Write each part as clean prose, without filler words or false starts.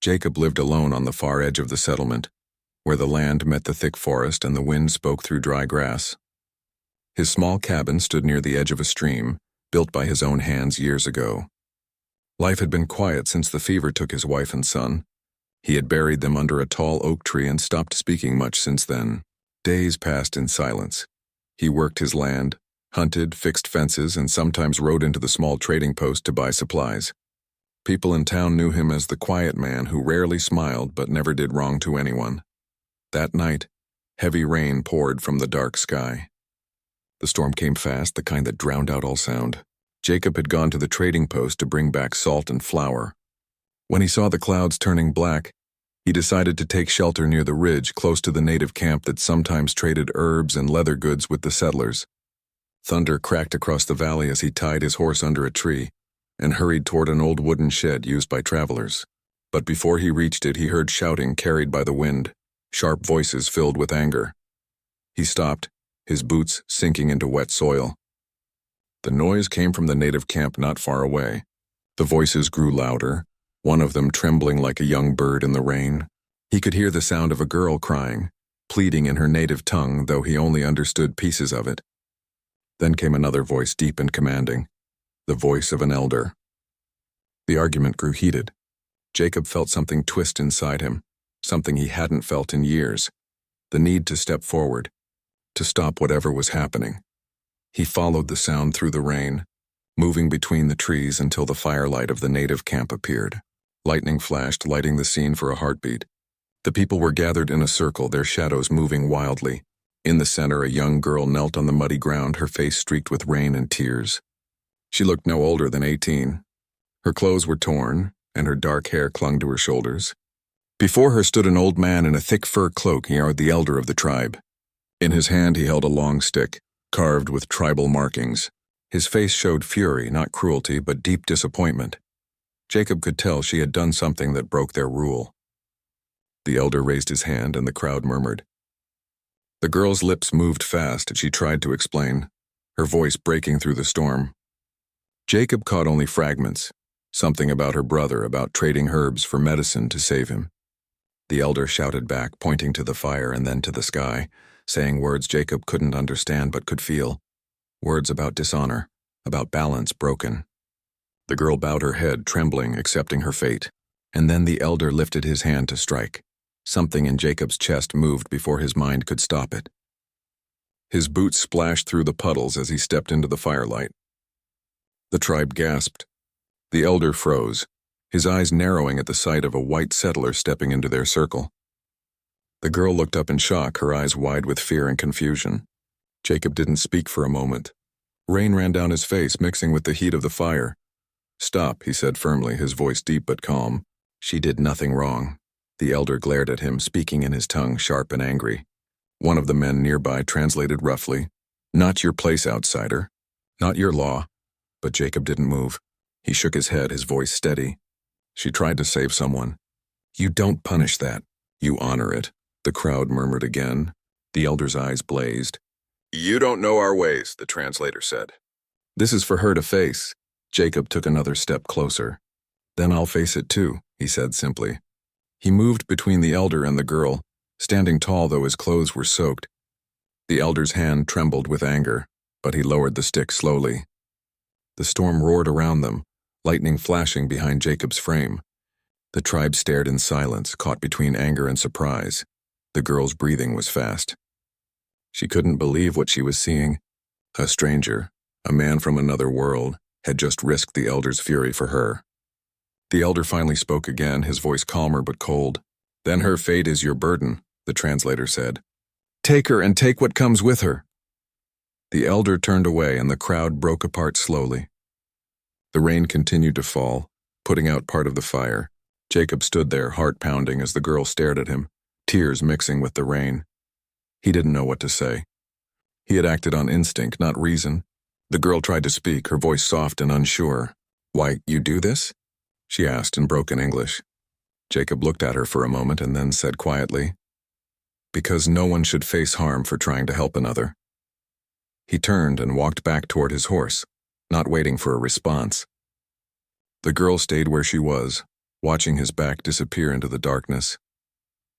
Jacob lived alone on the far edge of the settlement, where the land met the thick forest and the wind spoke through dry grass. His small cabin stood near the edge of a stream, built by his own hands years ago. Life had been quiet since the fever took his wife and son. He had buried them under a tall oak tree and stopped speaking much since then. Days passed in silence. He worked his land, hunted, fixed fences, and sometimes rode into the small trading post to buy supplies. People in town knew him as the quiet man who rarely smiled but never did wrong to anyone. That night, heavy rain poured from the dark sky. The storm came fast, the kind that drowned out all sound. Jacob had gone to the trading post to bring back salt and flour. When he saw the clouds turning black, he decided to take shelter near the ridge close to the native camp that sometimes traded herbs and leather goods with the settlers. Thunder cracked across the valley as he tied his horse under a tree and hurried toward an old wooden shed used by travelers. But before he reached it, he heard shouting carried by the wind, sharp voices filled with anger. He stopped, his boots sinking into wet soil. The noise came from the native camp not far away. The voices grew louder, one of them trembling like a young bird in the rain. He could hear the sound of a girl crying, pleading in her native tongue, though he only understood pieces of it. Then came another voice, deep and commanding, the voice of an elder. The argument grew heated. Jacob felt something twist inside him, something he hadn't felt in years, the need to step forward, to stop whatever was happening. He followed the sound through the rain, moving between the trees until the firelight of the native camp appeared. Lightning flashed, lighting the scene for a heartbeat. The people were gathered in a circle, their shadows moving wildly. In the center, a young girl knelt on the muddy ground, her face streaked with rain and tears. She looked no older than 18. Her clothes were torn, and her dark hair clung to her shoulders. Before her stood an old man in a thick fur cloak, the elder of the tribe. In his hand he held a long stick, carved with tribal markings. His face showed fury, not cruelty, but deep disappointment. Jacob could tell she had done something that broke their rule. The elder raised his hand and the crowd murmured. The girl's lips moved fast as she tried to explain, her voice breaking through the storm. Jacob caught only fragments, something about her brother, about trading herbs for medicine to save him. The elder shouted back, pointing to the fire and then to the sky, saying words Jacob couldn't understand but could feel. Words about dishonor, about balance broken. The girl bowed her head, trembling, accepting her fate. And then the elder lifted his hand to strike. Something in Jacob's chest moved before his mind could stop it. His boots splashed through the puddles as he stepped into the firelight. The tribe gasped. The elder froze, his eyes narrowing at the sight of a white settler stepping into their circle. The girl looked up in shock, her eyes wide with fear and confusion. Jacob didn't speak for a moment. Rain ran down his face, mixing with the heat of the fire. "Stop," he said firmly, his voice deep but calm. "She did nothing wrong." The elder glared at him, speaking in his tongue, sharp and angry. One of the men nearby translated roughly, "Not your place, outsider. Not your law." But Jacob didn't move. He shook his head, his voice steady. "She tried to save someone. You don't punish that. You honor it." The crowd murmured again. The elder's eyes blazed. "You don't know our ways," the translator said. "This is for her to face." Jacob took another step closer. "Then I'll face it too," he said simply. He moved between the elder and the girl, standing tall though his clothes were soaked. The elder's hand trembled with anger, but he lowered the stick slowly. The storm roared around them, lightning flashing behind Jacob's frame. The tribe stared in silence, caught between anger and surprise. The girl's breathing was fast. She couldn't believe what she was seeing. A stranger, a man from another world, had just risked the elder's fury for her. The elder finally spoke again, his voice calmer but cold. "Then her fate is your burden," the translator said. "Take her and take what comes with her." The elder turned away and the crowd broke apart slowly. The rain continued to fall, putting out part of the fire. Jacob stood there, heart pounding, as the girl stared at him, tears mixing with the rain. He didn't know what to say. He had acted on instinct, not reason. The girl tried to speak, her voice soft and unsure. "Why, you do this?" she asked in broken English. Jacob looked at her for a moment and then said quietly, "Because no one should face harm for trying to help another." He turned and walked back toward his horse, not waiting for a response. The girl stayed where she was, watching his back disappear into the darkness.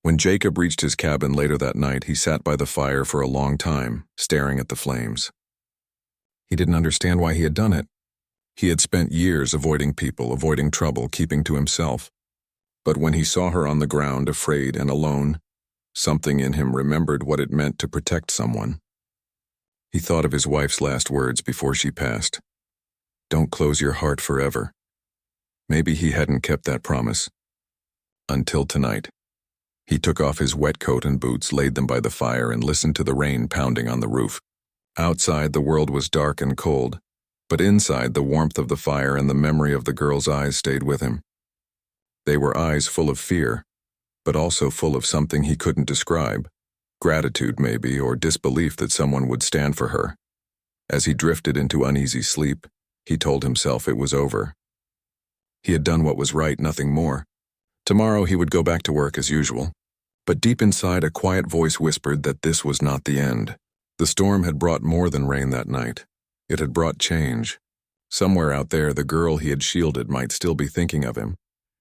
When Jacob reached his cabin later that night, he sat by the fire for a long time, staring at the flames. He didn't understand why he had done it. He had spent years avoiding people, avoiding trouble, keeping to himself. But when he saw her on the ground, afraid and alone, something in him remembered what it meant to protect someone. He thought of his wife's last words before she passed. "Don't close your heart forever." Maybe he hadn't kept that promise. Until tonight. He took off his wet coat and boots, laid them by the fire, and listened to the rain pounding on the roof. Outside, the world was dark and cold, but inside, the warmth of the fire and the memory of the girl's eyes stayed with him. They were eyes full of fear, but also full of something he couldn't describe. Gratitude, maybe, or disbelief that someone would stand for her. As he drifted into uneasy sleep, he told himself it was over. He had done what was right, nothing more. Tomorrow he would go back to work as usual. But deep inside, a quiet voice whispered that this was not the end. The storm had brought more than rain that night. It had brought change. Somewhere out there, the girl he had shielded might still be thinking of him,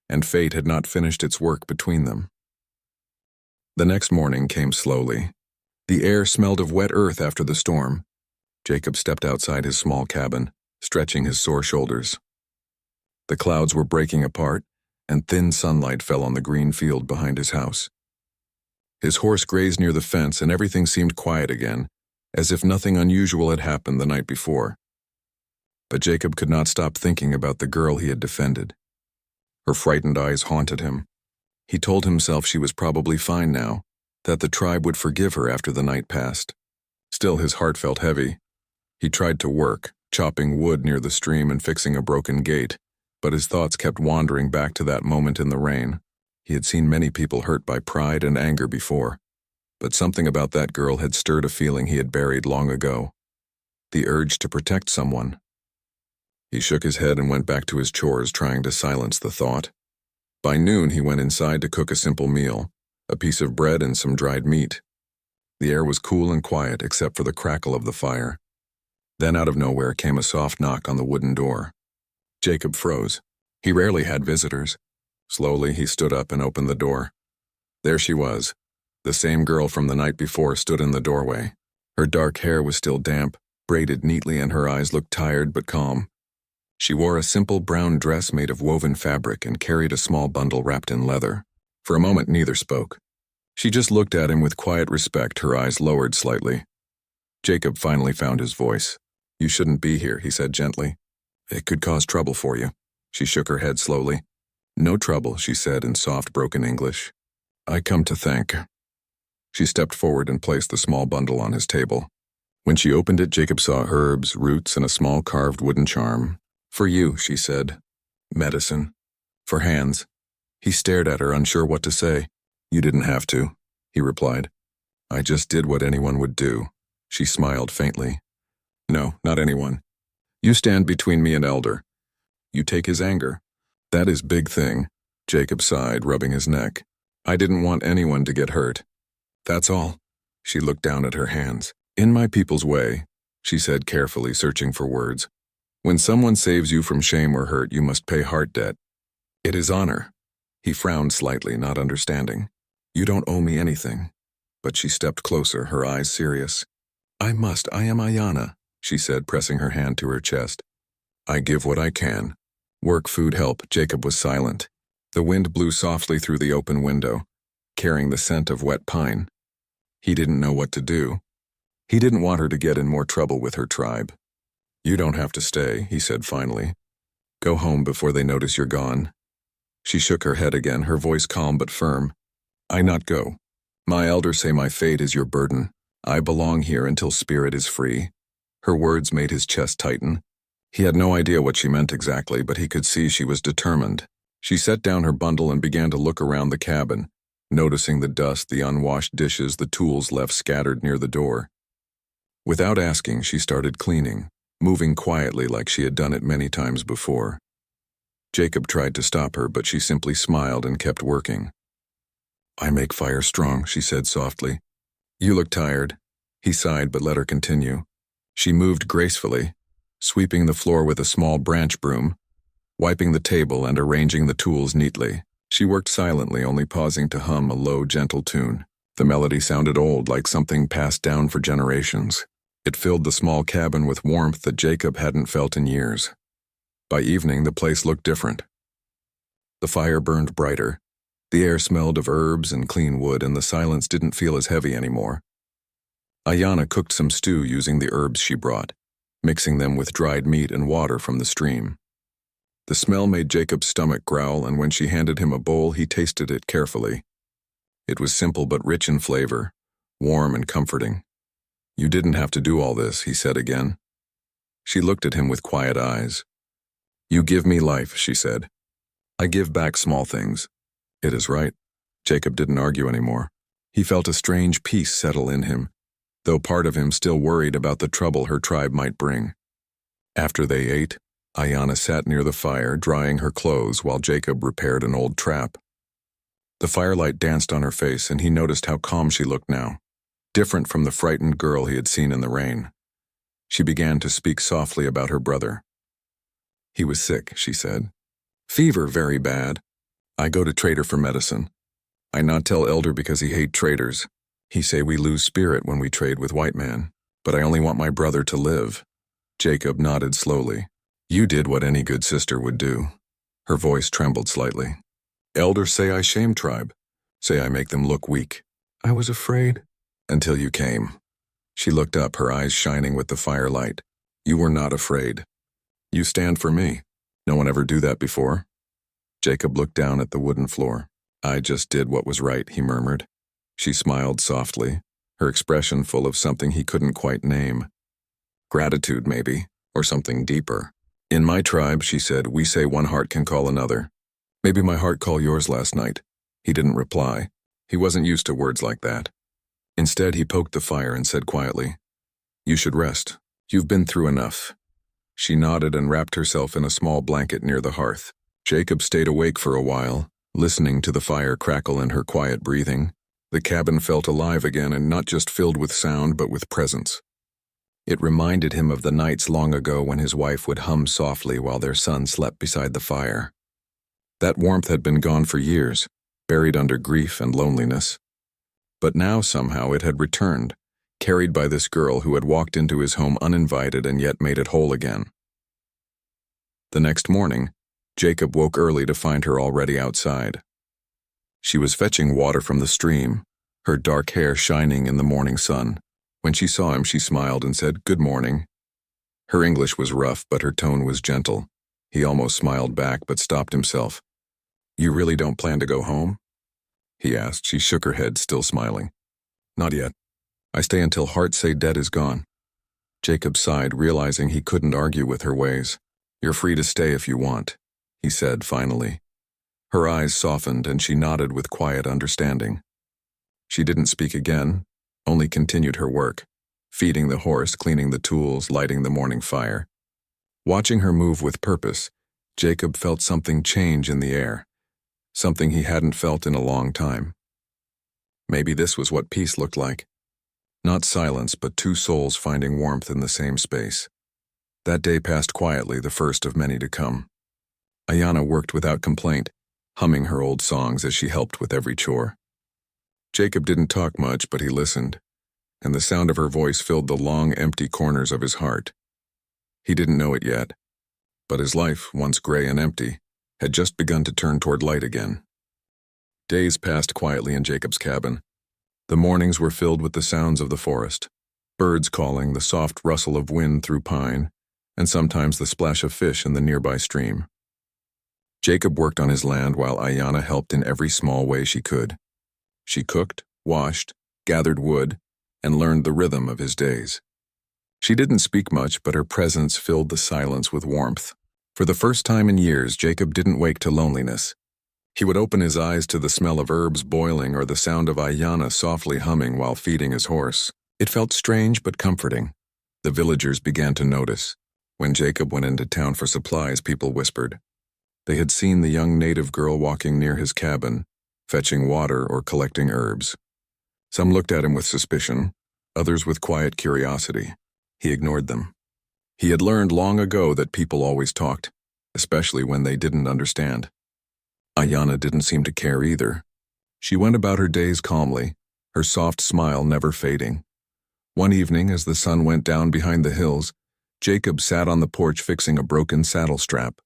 and fate had not finished its work between them. The next morning came slowly. The air smelled of wet earth after the storm. Jacob stepped outside his small cabin, stretching his sore shoulders. The clouds were breaking apart, and thin sunlight fell on the green field behind his house. His horse grazed near the fence, and everything seemed quiet again, as if nothing unusual had happened the night before. But Jacob could not stop thinking about the girl he had defended. Her frightened eyes haunted him. He told himself she was probably fine now, that the tribe would forgive her after the night passed. Still, his heart felt heavy. He tried to work, chopping wood near the stream and fixing a broken gate, but his thoughts kept wandering back to that moment in the rain. He had seen many people hurt by pride and anger before, but something about that girl had stirred a feeling he had buried long ago. The urge to protect someone. He shook his head and went back to his chores, trying to silence the thought. By noon, he went inside to cook a simple meal, a piece of bread and some dried meat. The air was cool and quiet, except for the crackle of the fire. Then out of nowhere came a soft knock on the wooden door. Jacob froze. He rarely had visitors. Slowly, he stood up and opened the door. There she was. The same girl from the night before stood in the doorway. Her dark hair was still damp, braided neatly, and her eyes looked tired but calm. She wore a simple brown dress made of woven fabric and carried a small bundle wrapped in leather. For a moment, neither spoke. She just looked at him with quiet respect, her eyes lowered slightly. Jacob finally found his voice. "You shouldn't be here," he said gently. "It could cause trouble for you." She shook her head slowly. "No trouble," she said in soft, broken English. "I come to thank." She stepped forward and placed the small bundle on his table. When she opened it, Jacob saw herbs, roots, and a small carved wooden charm. "For you," she said. "Medicine. For hands." He stared at her, unsure what to say. "You didn't have to," he replied. "I just did what anyone would do." She smiled faintly. "No, not anyone. You stand between me and Elder. You take his anger. That is big thing." Jacob sighed, rubbing his neck. "I didn't want anyone to get hurt. That's all." She looked down at her hands. "In my people's way," she said carefully, searching for words. "When someone saves you from shame or hurt, you must pay heart debt. It is honor." He frowned slightly, not understanding. "You don't owe me anything." But she stepped closer, her eyes serious. I am Ayana," she said, pressing her hand to her chest. "I give what I can. Work, food, help." Jacob was silent. The wind blew softly through the open window, carrying the scent of wet pine. He didn't know what to do. He didn't want her to get in more trouble with her tribe. "You don't have to stay," he said finally. "Go home before they notice you're gone." She shook her head again, her voice calm but firm. "I not go. My elders say my fate is your burden. I belong here until spirit is free." Her words made his chest tighten. He had no idea what she meant exactly, but he could see she was determined. She set down her bundle and began to look around the cabin, noticing the dust, the unwashed dishes, the tools left scattered near the door. Without asking, she started cleaning, moving quietly like she had done it many times before. Jacob tried to stop her, but she simply smiled and kept working. "I make fire strong," she said softly. "You look tired." He sighed but let her continue. She moved gracefully, sweeping the floor with a small branch broom. wiping the table and arranging the tools neatly. She worked silently, only pausing to hum a low, gentle tune. The melody sounded old, like something passed down for generations. It filled the small cabin with warmth that Jacob hadn't felt in years. By evening, the place looked different. The fire burned brighter. The air smelled of herbs and clean wood, and the silence didn't feel as heavy anymore. Ayanna cooked some stew using the herbs she brought, mixing them with dried meat and water from the stream. The smell made Jacob's stomach growl, and when she handed him a bowl, he tasted it carefully. It was simple but rich in flavor, warm and comforting. "You didn't have to do all this," he said again. She looked at him with quiet eyes. "You give me life," she said. "I give back small things." It is right. Jacob didn't argue anymore. He felt a strange peace settle in him, though part of him still worried about the trouble her tribe might bring. After they ate, Ayanna sat near the fire, drying her clothes while Jacob repaired an old trap. The firelight danced on her face, and he noticed how calm she looked now, different from the frightened girl he had seen in the rain. She began to speak softly about her brother. "He was sick," she said. "Fever very bad. I go to trader for medicine. I not tell elder because he hate traders. He say we lose spirit when we trade with white man, but I only want my brother to live." Jacob nodded slowly. "You did what any good sister would do." Her voice trembled slightly. "Elders say I shame tribe, say I make them look weak. I was afraid until you came." She looked up, her eyes shining with the firelight. "You were not afraid. You stand for me. No one ever do that before." Jacob looked down at the wooden floor. "I just did what was right," he murmured. She smiled softly, her expression full of something he couldn't quite name. Gratitude, maybe, or something deeper. "In my tribe," she said, "we say one heart can call another. Maybe my heart called yours last night." He didn't reply. He wasn't used to words like that. Instead, he poked the fire and said quietly, "You should rest. You've been through enough." She nodded and wrapped herself in a small blanket near the hearth. Jacob stayed awake for a while, listening to the fire crackle and her quiet breathing. The cabin felt alive again, and not just filled with sound, but with presence. It reminded him of the nights long ago when his wife would hum softly while their son slept beside the fire. That warmth had been gone for years, buried under grief and loneliness. But now somehow it had returned, carried by this girl who had walked into his home uninvited and yet made it whole again. The next morning, Jacob woke early to find her already outside. She was fetching water from the stream, her dark hair shining in the morning sun. When she saw him, she smiled and said, "Good morning." Her English was rough, but her tone was gentle. He almost smiled back, but stopped himself. "You really don't plan to go home?" he asked. She shook her head, still smiling. "Not yet. I stay until heart say dead is gone." Jacob sighed, realizing he couldn't argue with her ways. "You're free to stay if you want," he said finally. Her eyes softened, and she nodded with quiet understanding. She didn't speak again, only continued her work, feeding the horse, cleaning the tools, lighting the morning fire. Watching her move with purpose, Jacob felt something change in the air, something he hadn't felt in a long time. Maybe this was what peace looked like. Not silence, but two souls finding warmth in the same space. That day passed quietly, the first of many to come. Ayanna worked without complaint, humming her old songs as she helped with every chore. Jacob didn't talk much, but he listened, and the sound of her voice filled the long, empty corners of his heart. He didn't know it yet, but his life, once gray and empty, had just begun to turn toward light again. Days passed quietly in Jacob's cabin. The mornings were filled with the sounds of the forest, birds calling, the soft rustle of wind through pine, and sometimes the splash of fish in the nearby stream. Jacob worked on his land while Ayanna helped in every small way she could. She cooked, washed, gathered wood, and learned the rhythm of his days. She didn't speak much, but her presence filled the silence with warmth. For the first time in years, Jacob didn't wake to loneliness. He would open his eyes to the smell of herbs boiling or the sound of Ayanna softly humming while feeding his horse. It felt strange but comforting. The villagers began to notice. When Jacob went into town for supplies, people whispered. They had seen the young native girl walking near his cabin, fetching water or collecting herbs. Some looked at him with suspicion, others with quiet curiosity. He ignored them. He had learned long ago that people always talked, especially when they didn't understand. Ayana didn't seem to care either. She went about her days calmly, her soft smile never fading. One evening, as the sun went down behind the hills, Jacob sat on the porch fixing a broken saddle strap.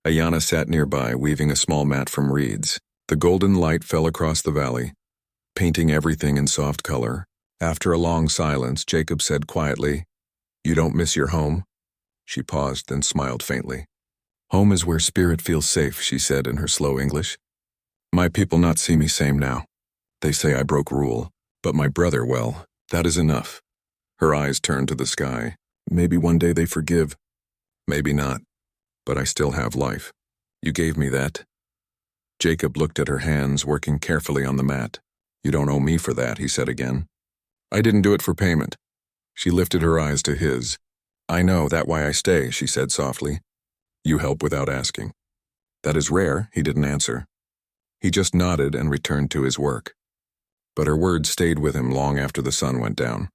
Ayana sat nearby, weaving a small mat from reeds. The golden light fell across the valley, painting everything in soft color. After a long silence, Jacob said quietly, "You don't miss your home?" She paused, then smiled faintly. "Home is where spirit feels safe," she said in her slow English. "My people not see me same now. They say I broke rule, but my brother, well, that is enough." Her eyes turned to the sky. "Maybe one day they forgive. Maybe not. But I still have life. You gave me that." Jacob looked at her hands, working carefully on the mat. "You don't owe me for that," he said again. "I didn't do it for payment." She lifted her eyes to his. "I know, that's why I stay," she said softly. "You help without asking." "That is rare," he didn't answer. He just nodded and returned to his work. But her words stayed with him long after the sun went down.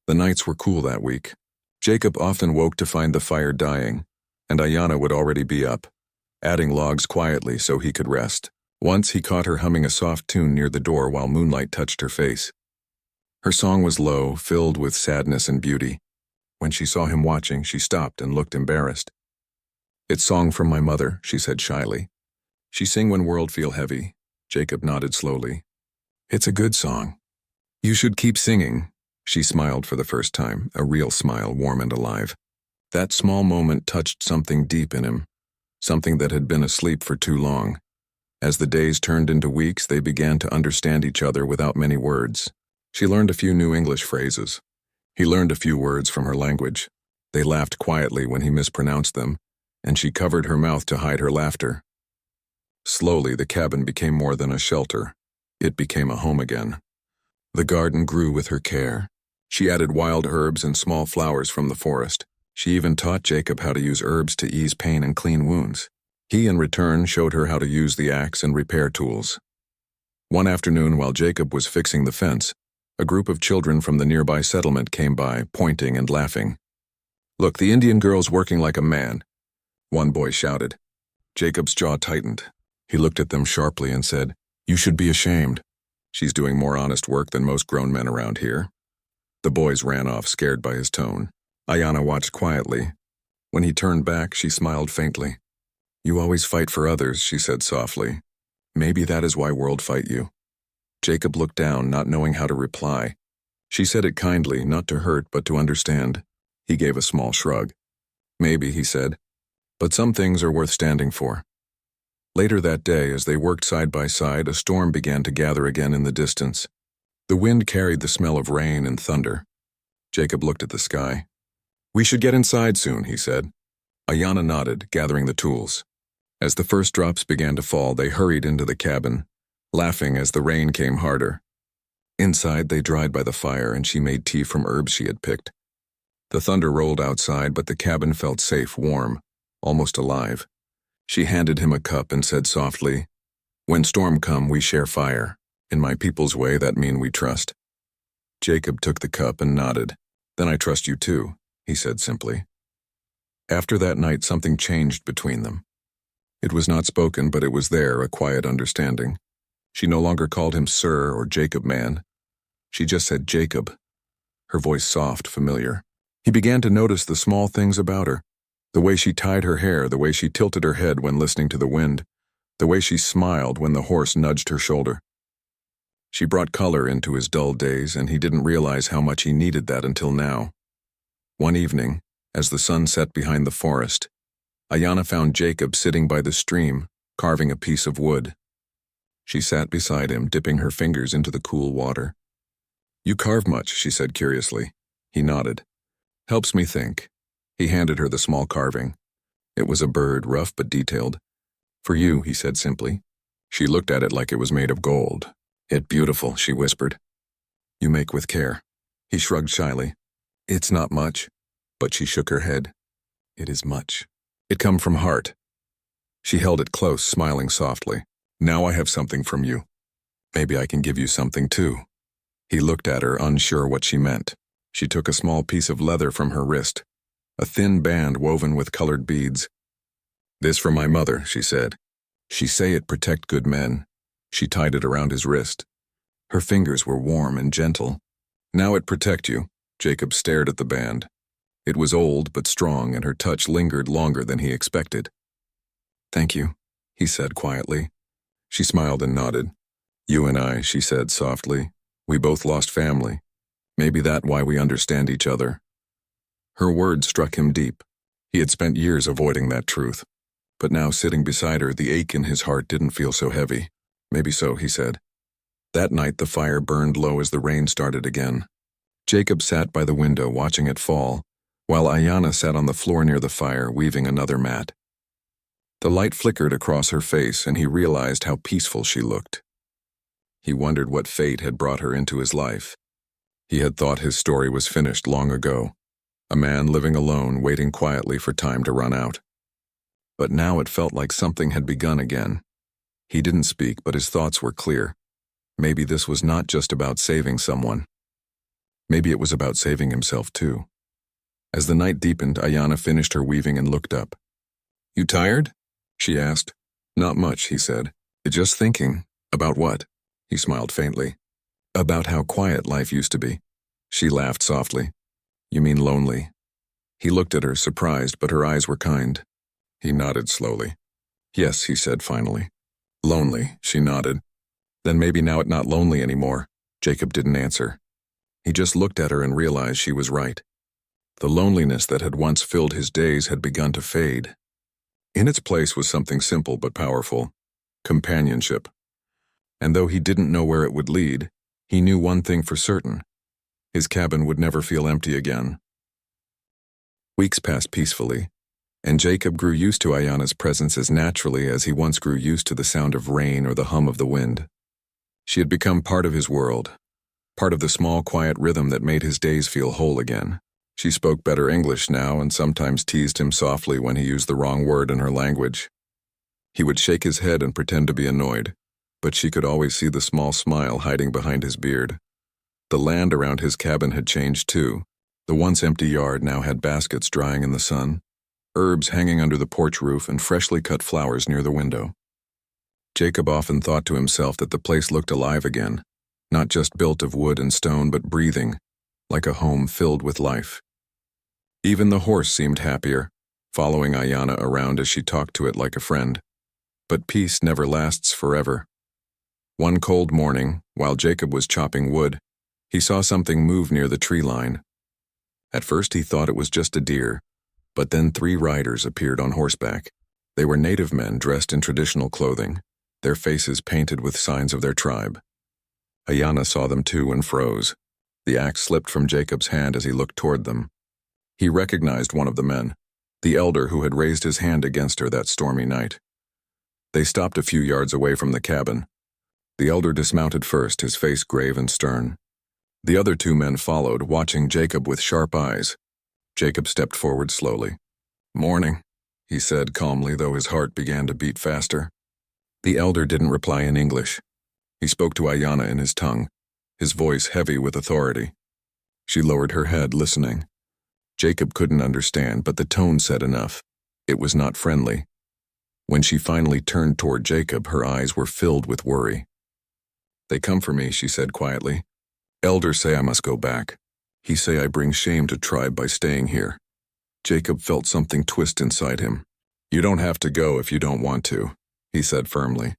The nights were cool that week. Jacob often woke to find the fire dying, and Ayana would already be up, adding logs quietly so he could rest. Once he caught her humming a soft tune near the door while moonlight touched her face. Her song was low, filled with sadness and beauty. When she saw him watching, she stopped and looked embarrassed. "It's song from my mother," she said shyly. "She sing when world feel heavy." Jacob nodded slowly. "It's a good song. You should keep singing." She smiled for the first time, a real smile, warm and alive. That small moment touched something deep in him, something that had been asleep for too long. As the days turned into weeks, they began to understand each other without many words. She learned a few new English phrases. He learned a few words from her language. They laughed quietly when he mispronounced them, and she covered her mouth to hide her laughter. Slowly, the cabin became more than a shelter. It became a home again. The garden grew with her care. She added wild herbs and small flowers from the forest. She even taught Jacob how to use herbs to ease pain and clean wounds. He, in return, showed her how to use the axe and repair tools. One afternoon, while Jacob was fixing the fence, a group of children from the nearby settlement came by, pointing and laughing. "Look, the Indian girl's working like a man," one boy shouted. Jacob's jaw tightened. He looked at them sharply and said, "You should be ashamed. She's doing more honest work than most grown men around here." The boys ran off, scared by his tone. Ayana watched quietly. When he turned back, she smiled faintly. "You always fight for others," she said softly. "Maybe that is why world fight you." Jacob looked down, not knowing how to reply. She said it kindly, not to hurt, but to understand. He gave a small shrug. "Maybe," he said, "but some things are worth standing for." Later that day, as they worked side by side, a storm began to gather again in the distance. The wind carried the smell of rain and thunder. Jacob looked at the sky. "We should get inside soon," he said. Ayana nodded, gathering the tools. As the first drops began to fall, they hurried into the cabin, laughing as the rain came harder. Inside, they dried by the fire, and she made tea from herbs she had picked. The thunder rolled outside, but the cabin felt safe, warm, almost alive. She handed him a cup and said softly, "When storm come, we share fire. In my people's way, that mean we trust." Jacob took the cup and nodded. "Then I trust you too," he said simply. After that night, something changed between them. It was not spoken, but it was there, a quiet understanding. She no longer called him sir or Jacob man. She just said Jacob, her voice soft, familiar. He began to notice the small things about her. The way she tied her hair, the way she tilted her head when listening to the wind, the way she smiled when the horse nudged her shoulder. She brought color into his dull days, and he didn't realize how much he needed that until now. One evening, as the sun set behind the forest, Ayana found Jacob sitting by the stream, carving a piece of wood. She sat beside him, dipping her fingers into the cool water. "You carve much?" she said curiously. He nodded. "Helps me think." He handed her the small carving. It was a bird, rough but detailed. "For you," he said simply. She looked at it like it was made of gold. "It's beautiful," she whispered. "You make with care." He shrugged shyly. "It's not much." But she shook her head. "It is much. It come from heart." She held it close, smiling softly. "Now I have something from you. Maybe I can give you something too." He looked at her, unsure what she meant. She took a small piece of leather from her wrist, a thin band woven with colored beads. "This for my mother," she said. "She say it protect good men." She tied it around his wrist. Her fingers were warm and gentle. "Now it protect you." Jacob stared at the band. It was old but strong, and her touch lingered longer than he expected. "Thank you," he said quietly. She smiled and nodded. "You and I," she said softly. "We both lost family. Maybe that's why we understand each other." Her words struck him deep. He had spent years avoiding that truth. But now, sitting beside her, the ache in his heart didn't feel so heavy. "Maybe so," he said. That night the fire burned low as the rain started again. Jacob sat by the window watching it fall, while Ayanna sat on the floor near the fire weaving another mat. The light flickered across her face, and he realized how peaceful she looked. He wondered what fate had brought her into his life. He had thought his story was finished long ago, a man living alone, waiting quietly for time to run out. But now it felt like something had begun again. He didn't speak, but his thoughts were clear. Maybe this was not just about saving someone. Maybe it was about saving himself too. As the night deepened, Ayanna finished her weaving and looked up. "You tired?" she asked. "Not much," he said. "Just thinking." "About what?" He smiled faintly. "About how quiet life used to be." She laughed softly. "You mean lonely?" He looked at her, surprised, but her eyes were kind. He nodded slowly. "Yes," he said finally. "Lonely," she nodded. "Then maybe now it's not lonely anymore." Jacob didn't answer. He just looked at her and realized she was right. The loneliness that had once filled his days had begun to fade. In its place was something simple but powerful: companionship. And though he didn't know where it would lead, he knew one thing for certain: his cabin would never feel empty again. Weeks passed peacefully, and Jacob grew used to Ayanna's presence as naturally as he once grew used to the sound of rain or the hum of the wind. She had become part of his world, part of the small, quiet rhythm that made his days feel whole again. She spoke better English now and sometimes teased him softly when he used the wrong word in her language. He would shake his head and pretend to be annoyed, but she could always see the small smile hiding behind his beard. The land around his cabin had changed too. The once empty yard now had baskets drying in the sun, herbs hanging under the porch roof, and freshly cut flowers near the window. Jacob often thought to himself that the place looked alive again, not just built of wood and stone, but breathing, like a home filled with life. Even the horse seemed happier, following Ayanna around as she talked to it like a friend. But peace never lasts forever. One cold morning, while Jacob was chopping wood, he saw something move near the tree line. At first he thought it was just a deer, but then 3 riders appeared on horseback. They were native men dressed in traditional clothing, their faces painted with signs of their tribe. Ayanna saw them too and froze. The axe slipped from Jacob's hand as he looked toward them. He recognized one of the men, the elder who had raised his hand against her that stormy night. They stopped a few yards away from the cabin. The elder dismounted first, his face grave and stern. The other 2 men followed, watching Jacob with sharp eyes. Jacob stepped forward slowly. "Morning," he said calmly, though his heart began to beat faster. The elder didn't reply in English. He spoke to Ayanna in his tongue, his voice heavy with authority. She lowered her head, listening. Jacob couldn't understand, but the tone said enough. It was not friendly. When she finally turned toward Jacob, her eyes were filled with worry. "They come for me," she said quietly. "Elder say I must go back. He say I bring shame to tribe by staying here." Jacob felt something twist inside him. "You don't have to go if you don't want to," he said firmly.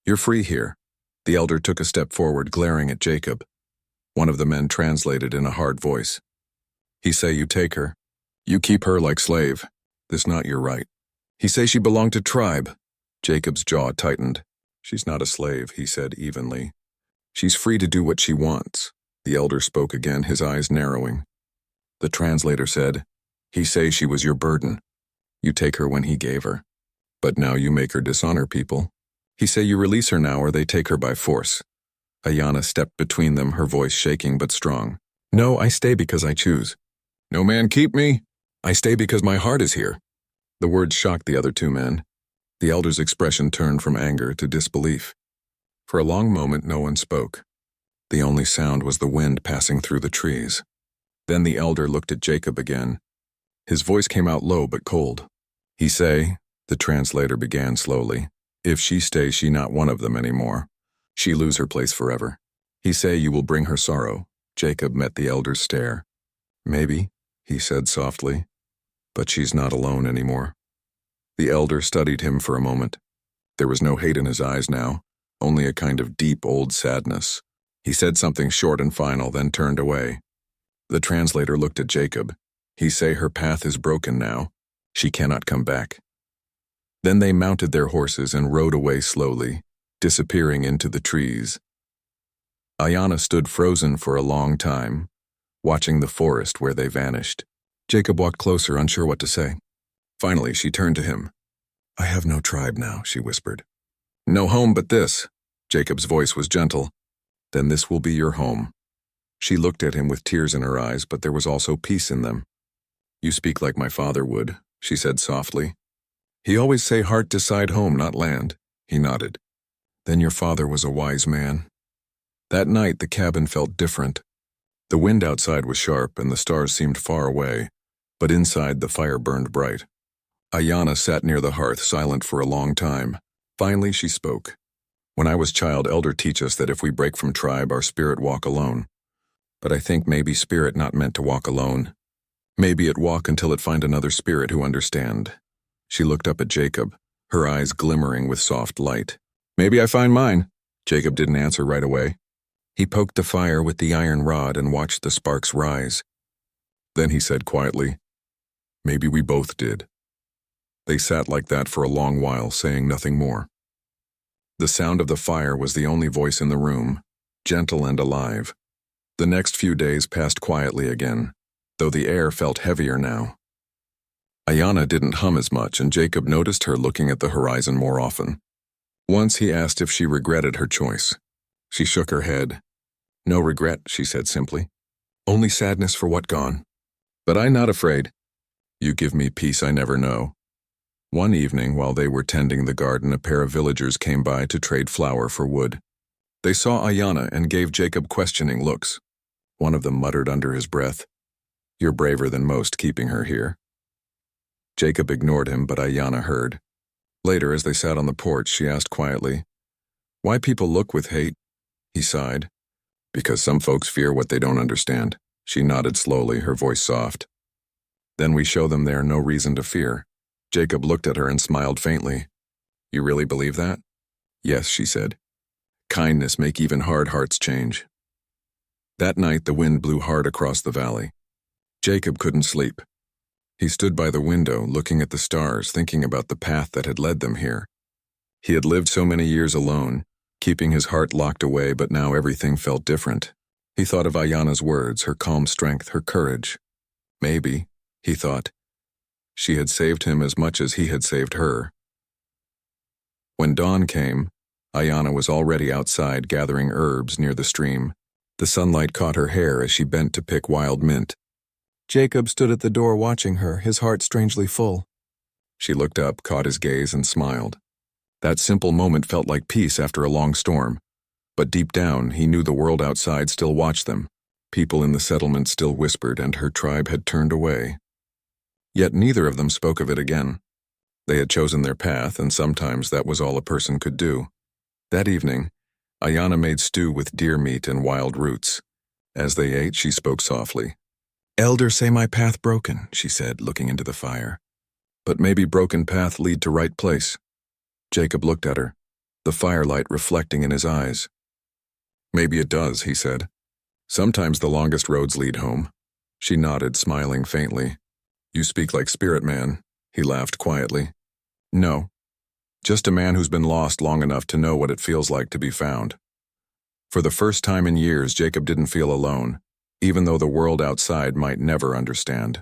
"You're free here." The elder took a step forward, glaring at Jacob. One of the men translated in a hard voice. "He say you take her. You keep her like slave. This not your right. He say she belong to tribe." Jacob's jaw tightened. "She's not a slave," he said evenly. "She's free to do what she wants." The elder spoke again, his eyes narrowing. The translator said, "He say she was your burden. You take her when he gave her. But now you make her dishonor people. He say you release her now or they take her by force." Ayanna stepped between them, her voice shaking but strong. "No, I stay because I choose." "No man keep me." "I stay because my heart is here." The words shocked the other 2 men. The elder's expression turned from anger to disbelief. For a long moment no one spoke. The only sound was the wind passing through the trees. Then the elder looked at Jacob again. His voice came out low but cold. "He say, The translator began slowly. If she stay, she not one of them anymore. She lose her place forever. He say you will bring her sorrow. Jacob met the elder's stare. Maybe, he said softly, but she's not alone anymore. The elder studied him for a moment. There was no hate in his eyes now, only a kind of deep old sadness. He said something short and final, then turned away. The translator looked at Jacob. He say her path is broken now. She cannot come back. Then they mounted their horses and rode away slowly, disappearing into the trees. Ayana stood frozen for a long time, watching the forest where they vanished. Jacob walked closer, unsure what to say. Finally, she turned to him. I have no tribe now, she whispered. No home but this. Jacob's voice was gentle. Then this will be your home. She looked at him with tears in her eyes, but there was also peace in them. You speak like my father would, she said softly. He always say heart decide home, not land. He nodded. Then your father was a wise man. That night the cabin felt different. The wind outside was sharp and the stars seemed far away, but inside the fire burned bright. Ayana sat near the hearth, silent for a long time. Finally she spoke. When I was child, elder teach us that if we break from tribe, our spirit walk alone. But I think maybe spirit not meant to walk alone. Maybe it walk until it find another spirit who understand. She looked up at Jacob, her eyes glimmering with soft light. Maybe I find mine. Jacob didn't answer right away. He poked the fire with the iron rod and watched the sparks rise. Then he said quietly, maybe we both did. They sat like that for a long while, saying nothing more. The sound of the fire was the only voice in the room, gentle and alive. The next few days passed quietly again, though the air felt heavier now. Ayana didn't hum as much, and Jacob noticed her looking at the horizon more often. Once he asked if she regretted her choice. She shook her head. No regret, she said simply. Only sadness for what gone. But I'm not afraid. You give me peace I never know. One evening, while they were tending the garden, a pair of villagers came by to trade flour for wood. They saw Ayana and gave Jacob questioning looks. One of them muttered under his breath, You're braver than most keeping her here. Jacob ignored him, but Ayana heard. Later, as they sat on the porch, she asked quietly, Why people look with hate? He sighed. Because some folks fear what they don't understand. She nodded slowly, her voice soft. Then we show them there no reason to fear. Jacob looked at her and smiled faintly. You really believe that? Yes, she said. Kindness make even hard hearts change. That night the wind blew hard across the valley. Jacob couldn't sleep. He stood by the window, looking at the stars, thinking about the path that had led them here. He had lived so many years alone, keeping his heart locked away, but now everything felt different. He thought of Ayana's words, her calm strength, her courage. Maybe, he thought, she had saved him as much as he had saved her. When dawn came, Ayana was already outside gathering herbs near the stream. The sunlight caught her hair as she bent to pick wild mint. Jacob stood at the door watching her, his heart strangely full. She looked up, caught his gaze, and smiled. That simple moment felt like peace after a long storm. But deep down, he knew the world outside still watched them. People in the settlement still whispered, and her tribe had turned away. Yet neither of them spoke of it again. They had chosen their path, and sometimes that was all a person could do. That evening, Ayana made stew with deer meat and wild roots. As they ate, she spoke softly. Elder say my path broken, she said, looking into the fire. But maybe broken path lead to right place. Jacob looked at her, the firelight reflecting in his eyes. Maybe it does, he said. Sometimes the longest roads lead home. She nodded, smiling faintly. You speak like spirit man, he laughed quietly. No, just a man who's been lost long enough to know what it feels like to be found. For the first time in years, Jacob didn't feel alone, even though the world outside might never understand.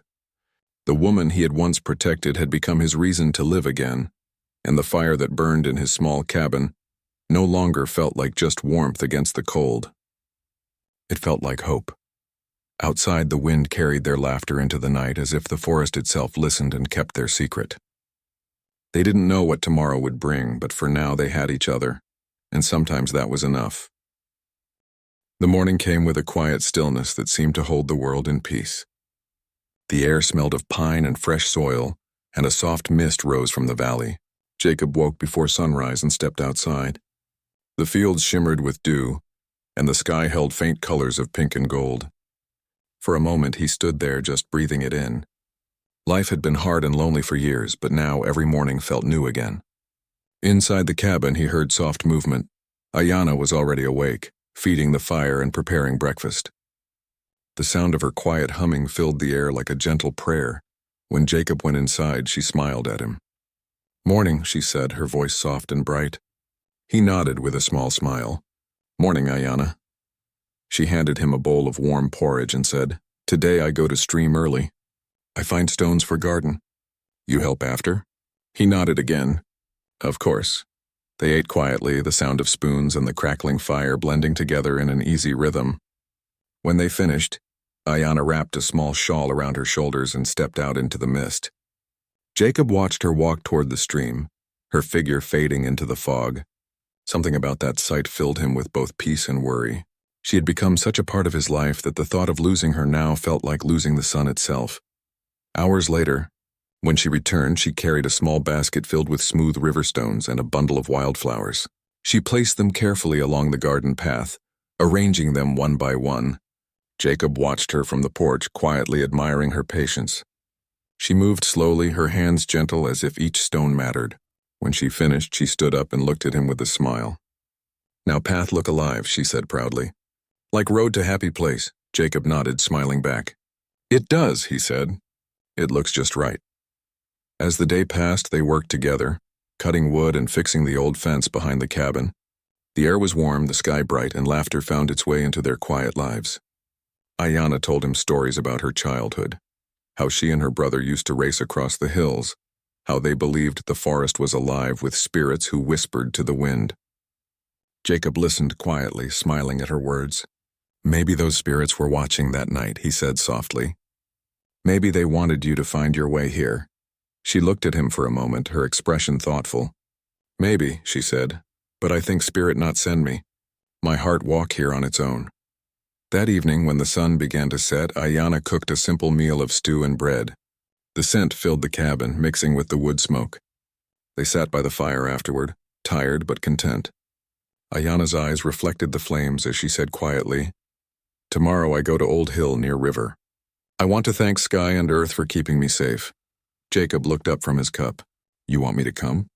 The woman he had once protected had become his reason to live again, and the fire that burned in his small cabin no longer felt like just warmth against the cold. It felt like hope. Outside, the wind carried their laughter into the night as if the forest itself listened and kept their secret. They didn't know what tomorrow would bring, but for now they had each other, and sometimes that was enough. The morning came with a quiet stillness that seemed to hold the world in peace. The air smelled of pine and fresh soil, and a soft mist rose from the valley. Jacob woke before sunrise and stepped outside. The fields shimmered with dew, and the sky held faint colors of pink and gold. For a moment he stood there just breathing it in. Life had been hard and lonely for years, but now every morning felt new again. Inside the cabin he heard soft movement. Ayanna was already awake, feeding the fire and preparing breakfast. The sound of her quiet humming filled the air like a gentle prayer. When Jacob went inside, she smiled at him. "Morning," she said, her voice soft and bright. He nodded with a small smile. "Morning, Ayanna." She handed him a bowl of warm porridge and said, "Today I go to stream early. I find stones for garden. You help after?" He nodded again. "Of course." They ate quietly, the sound of spoons and the crackling fire blending together in an easy rhythm. When they finished, Ayanna wrapped a small shawl around her shoulders and stepped out into the mist. Jacob watched her walk toward the stream, her figure fading into the fog. Something about that sight filled him with both peace and worry. She had become such a part of his life that the thought of losing her now felt like losing the sun itself. Hours later, when she returned, she carried a small basket filled with smooth river stones and a bundle of wildflowers. She placed them carefully along the garden path, arranging them one by one. Jacob watched her from the porch, quietly admiring her patience. She moved slowly, her hands gentle as if each stone mattered. When she finished, she stood up and looked at him with a smile. "Now path look alive," she said proudly. "Like road to happy place," Jacob nodded, smiling back. "It does," he said. "It looks just right." As the day passed, they worked together, cutting wood and fixing the old fence behind the cabin. The air was warm, the sky bright, and laughter found its way into their quiet lives. Ayanna told him stories about her childhood, how she and her brother used to race across the hills, how they believed the forest was alive with spirits who whispered to the wind. Jacob listened quietly, smiling at her words. "Maybe those spirits were watching that night," he said softly. "Maybe they wanted you to find your way here." She looked at him for a moment, her expression thoughtful. "Maybe," she said, "but I think spirit not send me. My heart walk here on its own." That evening, when the sun began to set, Ayanna cooked a simple meal of stew and bread. The scent filled the cabin, mixing with the wood smoke. They sat by the fire afterward, tired but content. Ayanna's eyes reflected the flames as she said quietly, "Tomorrow I go to Old Hill near river. I want to thank sky and earth for keeping me safe." Jacob looked up from his cup. "You want me to come?"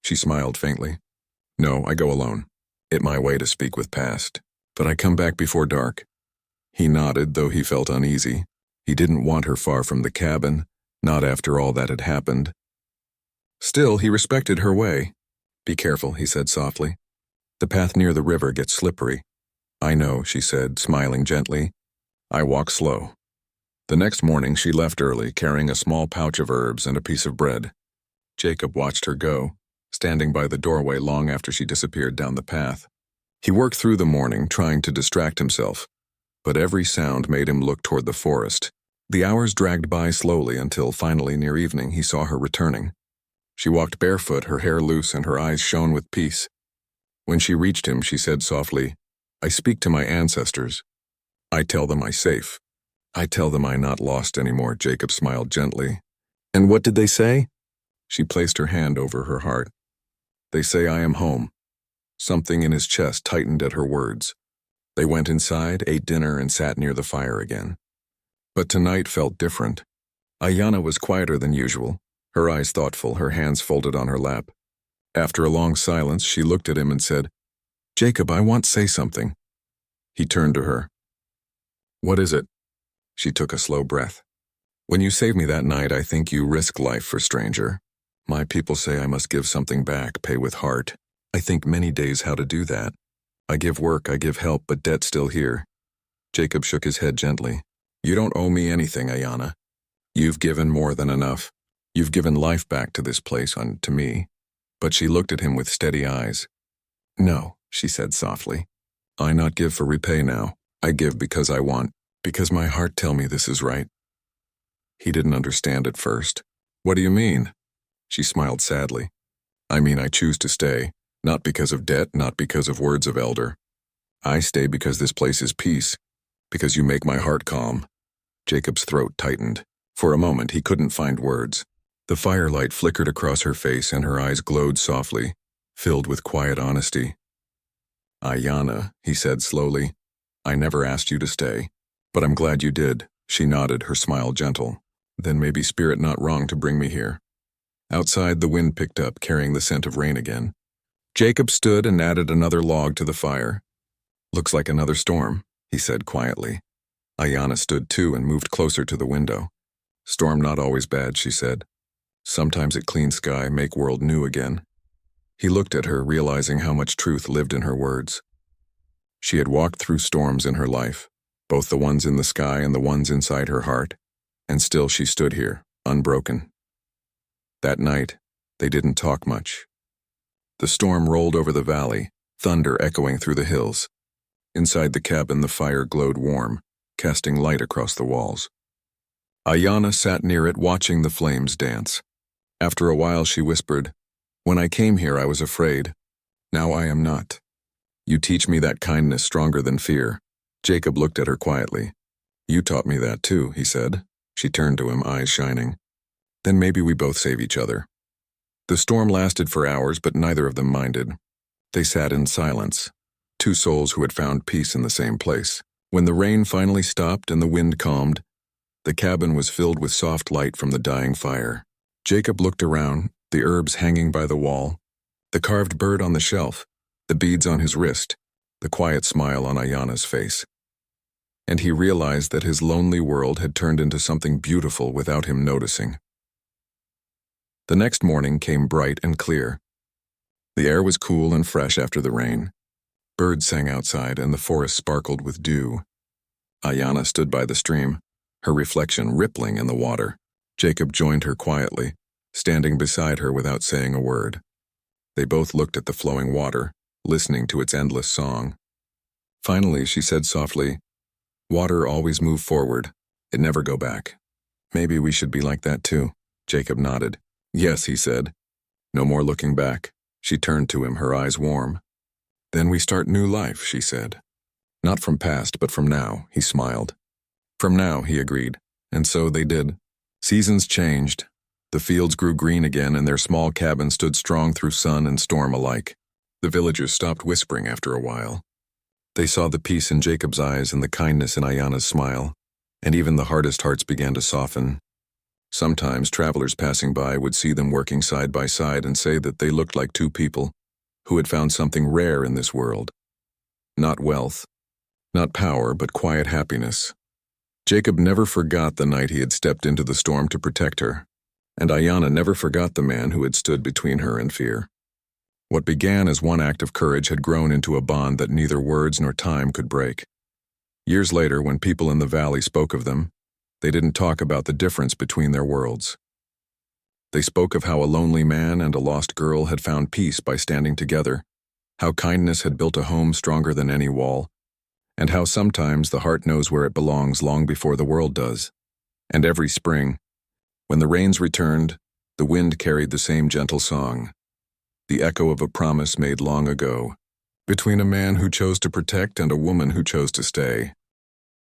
She smiled faintly. "No, I go alone. It my way to speak with past. But I come back before dark." He nodded, though he felt uneasy. He didn't want her far from the cabin, not after all that had happened. Still, he respected her way. "Be careful," he said softly. "The path near the river gets slippery." "I know," she said, smiling gently. "I walk slow." The next morning she left early, carrying a small pouch of herbs and a piece of bread. Jacob watched her go, standing by the doorway long after she disappeared down the path. He worked through the morning, trying to distract himself, but every sound made him look toward the forest. The hours dragged by slowly until finally near evening he saw her returning. She walked barefoot, her hair loose and her eyes shone with peace. When she reached him, she said softly, "I speak to my ancestors. I tell them I safe. I tell them I not lost anymore." Jacob smiled gently. "And what did they say?" She placed her hand over her heart. "They say I am home." Something in his chest tightened at her words. They went inside, ate dinner, and sat near the fire again. But tonight felt different. Ayanna was quieter than usual, her eyes thoughtful, her hands folded on her lap. After a long silence, she looked at him and said, "Jacob, I want to say something." He turned to her. "What is it?" She took a slow breath. "When you saved me that night, I think you risked life for stranger. My people say I must give something back, pay with heart. I think many days how to do that. I give work, I give help, but debt still here." Jacob shook his head gently. "You don't owe me anything, Ayanna. You've given more than enough. You've given life back to this place and to me." But she looked at him with steady eyes. "No," she said softly. "I not give for repay now. I give because I want, because my heart tell me this is right." He didn't understand at first. "What do you mean?" She smiled sadly. "I mean I choose to stay. Not because of debt, not because of words of elder. I stay because this place is peace, because you make my heart calm." Jacob's throat tightened. For a moment he couldn't find words. The firelight flickered across her face and her eyes glowed softly, filled with quiet honesty. "Ayanna," he said slowly, "I never asked you to stay, but I'm glad you did." She nodded, her smile gentle. "Then maybe spirit not wrong to bring me here." Outside, the wind picked up, carrying the scent of rain again. Jacob stood and added another log to the fire. "Looks like another storm," he said quietly. Ayanna stood too and moved closer to the window. "Storm not always bad," she said. "Sometimes it clean sky make world new again." He looked at her, realizing how much truth lived in her words. She had walked through storms in her life, both the ones in the sky and the ones inside her heart, and still she stood here, unbroken. That night, they didn't talk much. The storm rolled over the valley, thunder echoing through the hills. Inside the cabin, the fire glowed warm, casting light across the walls. Ayanna sat near it, watching the flames dance. After a while, she whispered, "When I came here, I was afraid. Now I am not. You teach me that kindness stronger than fear." Jacob looked at her quietly. "You taught me that too," he said. She turned to him, eyes shining. "Then maybe we both save each other." The storm lasted for hours, but neither of them minded. They sat in silence, two souls who had found peace in the same place. When the rain finally stopped and the wind calmed, the cabin was filled with soft light from the dying fire. Jacob looked around, the herbs hanging by the wall, the carved bird on the shelf, the beads on his wrist, the quiet smile on Ayanna's face. And he realized that his lonely world had turned into something beautiful without him noticing. The next morning came bright and clear. The air was cool and fresh after the rain. Birds sang outside and the forest sparkled with dew. Ayanna stood by the stream, her reflection rippling in the water. Jacob joined her quietly, standing beside her without saying a word. They both looked at the flowing water, listening to its endless song. Finally, she said softly, "Water always move forward. It never go back. Maybe we should be like that too." Jacob nodded. "Yes," he said. "No more looking back." She turned to him, her eyes warm. "Then we start new life," she said. "Not from past, but from now," he smiled. "From now," he agreed. And so they did. Seasons changed. The fields grew green again, and their small cabin stood strong through sun and storm alike. The villagers stopped whispering after a while. They saw the peace in Jacob's eyes and the kindness in Ayanna's smile, and even the hardest hearts began to soften. Sometimes travelers passing by would see them working side by side and say that they looked like two people who had found something rare in this world. Not wealth, not power, but quiet happiness. Jacob never forgot the night he had stepped into the storm to protect her, and Ayanna never forgot the man who had stood between her and fear. What began as one act of courage had grown into a bond that neither words nor time could break. Years later, when people in the valley spoke of them, they didn't talk about the difference between their worlds. They spoke of how a lonely man and a lost girl had found peace by standing together, how kindness had built a home stronger than any wall, and how sometimes the heart knows where it belongs long before the world does. And every spring, when the rains returned, the wind carried the same gentle song, the echo of a promise made long ago, between a man who chose to protect and a woman who chose to stay.